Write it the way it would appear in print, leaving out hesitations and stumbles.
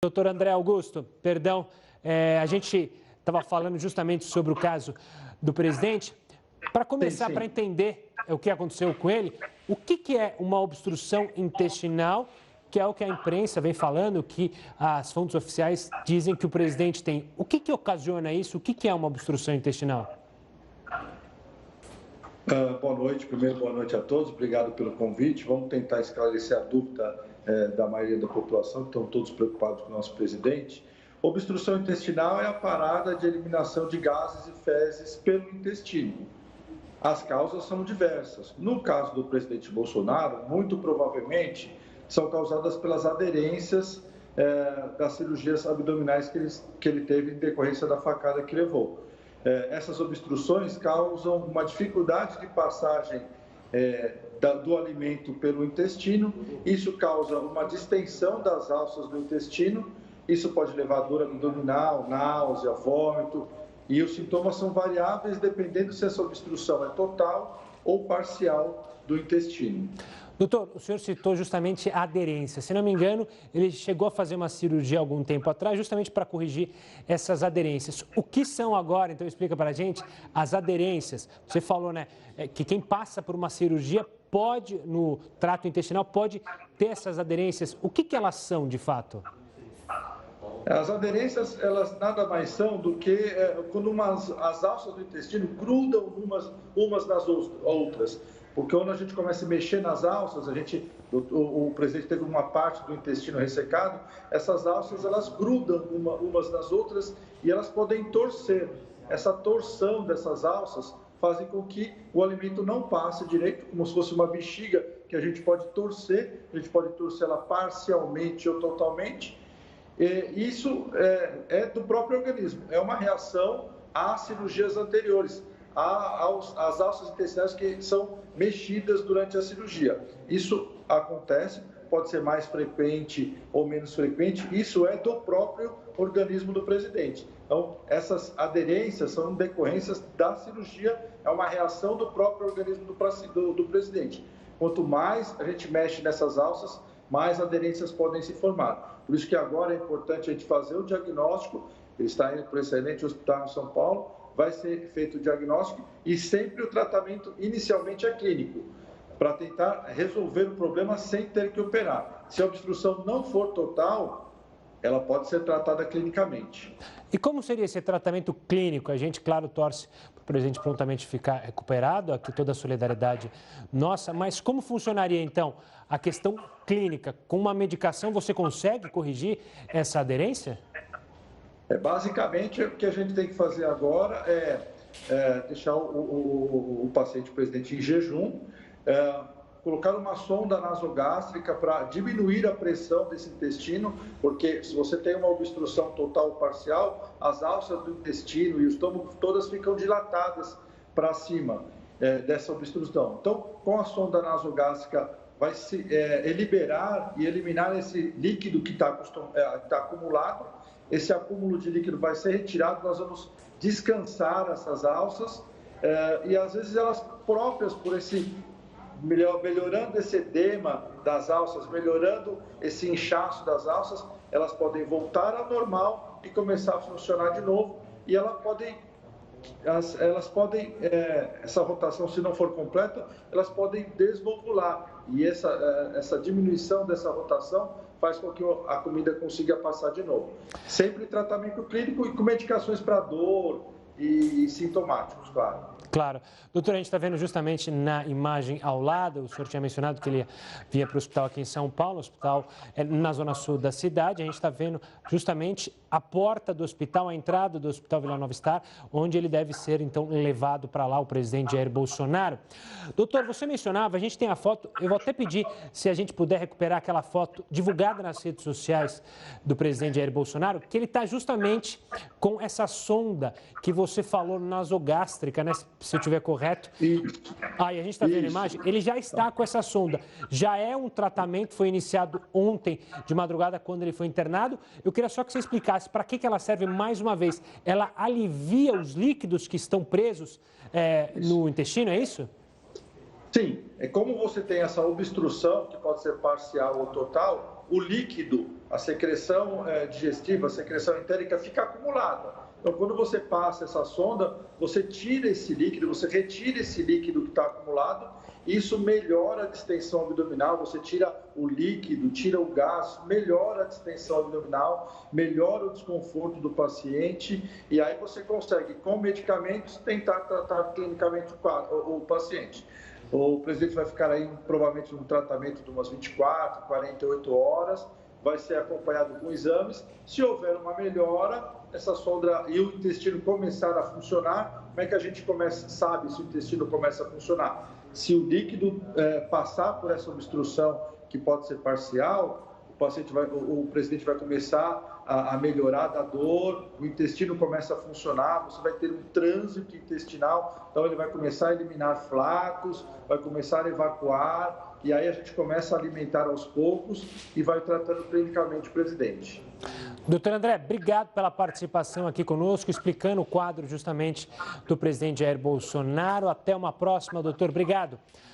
Doutor André Augusto, perdão, a gente estava falando justamente sobre o caso do presidente. Para começar, para entender o que aconteceu com ele, o que é uma obstrução intestinal, que é o que a imprensa vem falando, que as fontes oficiais dizem que o presidente tem. O que ocasiona isso? O que é uma obstrução intestinal? Boa noite. Primeiro, boa noite a todos. Obrigado pelo convite. Vamos tentar esclarecer a dúvida da maioria da população, que estão todos preocupados com o nosso presidente. Obstrução intestinal é a parada de eliminação de gases e fezes pelo intestino. As causas são diversas. No caso do presidente Bolsonaro, muito provavelmente são causadas pelas aderências das cirurgias abdominais que ele teve em decorrência da facada que levou. Essas obstruções causam uma dificuldade de passagem do alimento pelo intestino. Isso causa uma distensão das alças do intestino. Isso pode levar a dor abdominal, náusea, vômito. E os sintomas são variáveis dependendo se essa obstrução é total ou parcial do intestino. Doutor, o senhor citou justamente a aderência. Se não me engano, ele chegou a fazer uma cirurgia há algum tempo atrás, justamente para corrigir essas aderências. O que são agora, então explica para a gente, as aderências? Você falou, né, que quem passa por uma cirurgia pode, no trato intestinal, pode ter essas aderências. O que elas são, de fato? As aderências, elas nada mais são do que quando as alças do intestino grudam umas nas outras. Porque quando a gente começa a mexer nas alças, o presidente teve uma parte do intestino ressecado, essas alças elas grudam umas nas outras e elas podem torcer. Essa torção dessas alças fazem com que o alimento não passe direito, como se fosse uma bexiga que a gente pode torcer ela parcialmente ou totalmente. Isso é do próprio organismo, é uma reação às cirurgias anteriores, às alças intestinais que são mexidas durante a cirurgia. Isso acontece, pode ser mais frequente ou menos frequente, isso é do próprio organismo do presidente. Então, essas aderências são decorrências da cirurgia, é uma reação do próprio organismo do presidente. Quanto mais a gente mexe nessas alças, mais aderências podem se formar. Por isso que agora é importante a gente fazer o diagnóstico. Ele está indo para o excelente hospital em São Paulo, vai ser feito o diagnóstico e sempre o tratamento inicialmente é clínico, para tentar resolver o problema sem ter que operar. Se a obstrução não for total, ela pode ser tratada clinicamente. E como seria esse tratamento clínico? A gente, claro, torce para o presidente prontamente ficar recuperado, aqui toda a solidariedade nossa, mas como funcionaria, então, a questão clínica? Com uma medicação você consegue corrigir essa aderência? Basicamente, o que a gente tem que fazer agora é deixar o paciente, o presidente, em jejum, colocar uma sonda nasogástrica para diminuir a pressão desse intestino, porque se você tem uma obstrução total ou parcial, as alças do intestino e o estômago todas ficam dilatadas para cima dessa obstrução. Então, com a sonda nasogástrica, vai se liberar e eliminar esse líquido que está acumulado. Esse acúmulo de líquido vai ser retirado, nós vamos descansar essas alças e às vezes elas próprias, por esse melhorando esse edema das alças, melhorando esse inchaço das alças, elas podem voltar ao normal e começar a funcionar de novo e elas podem essa rotação, se não for completa, elas podem deslobular e essa diminuição dessa rotação faz com que a comida consiga passar de novo. Sempre tratamento clínico e com medicações para dor e sintomáticos, claro. Claro. Doutor, a gente está vendo justamente na imagem ao lado, o senhor tinha mencionado que ele vinha para o hospital aqui em São Paulo, hospital na zona sul da cidade. A gente está vendo justamente a porta do hospital, a entrada do Hospital Vila Nova Star, onde ele deve ser, então, levado para lá, o presidente Jair Bolsonaro. Doutor, você mencionava, a gente tem a foto, eu vou até pedir se a gente puder recuperar aquela foto divulgada nas redes sociais do presidente Jair Bolsonaro, que ele está justamente com essa sonda que você falou nasogástrica, né? Se eu estiver correto. Aí a gente está vendo a imagem, ele já está com essa sonda. Já é um tratamento, foi iniciado ontem de madrugada, quando ele foi internado. Eu queria só que você explicasse para que ela serve mais uma vez. Ela alivia os líquidos que estão presos no intestino, é isso? Sim, como você tem essa obstrução, que pode ser parcial ou total, o líquido, a secreção digestiva, a secreção entérica fica acumulada. Então, quando você passa essa sonda, você tira esse líquido, você retira esse líquido que está acumulado, isso melhora a distensão abdominal, você tira o líquido, tira o gás, melhora a distensão abdominal, melhora o desconforto do paciente e aí você consegue, com medicamentos, tentar tratar clinicamente o paciente. O presidente vai ficar aí provavelmente num tratamento de umas 24, 48 horas, vai ser acompanhado com exames. Se houver uma melhora, essa sonda e o intestino começar a funcionar, como é que a gente sabe se o intestino começa a funcionar? Se o líquido passar por essa obstrução, que pode ser parcial, o presidente vai começar a melhorar da dor, o intestino começa a funcionar, você vai ter um trânsito intestinal, então ele vai começar a eliminar flacos, vai começar a evacuar, e aí a gente começa a alimentar aos poucos e vai tratando clinicamente o presidente. Doutor André, obrigado pela participação aqui conosco, explicando o quadro justamente do presidente Jair Bolsonaro. Até uma próxima, doutor. Obrigado.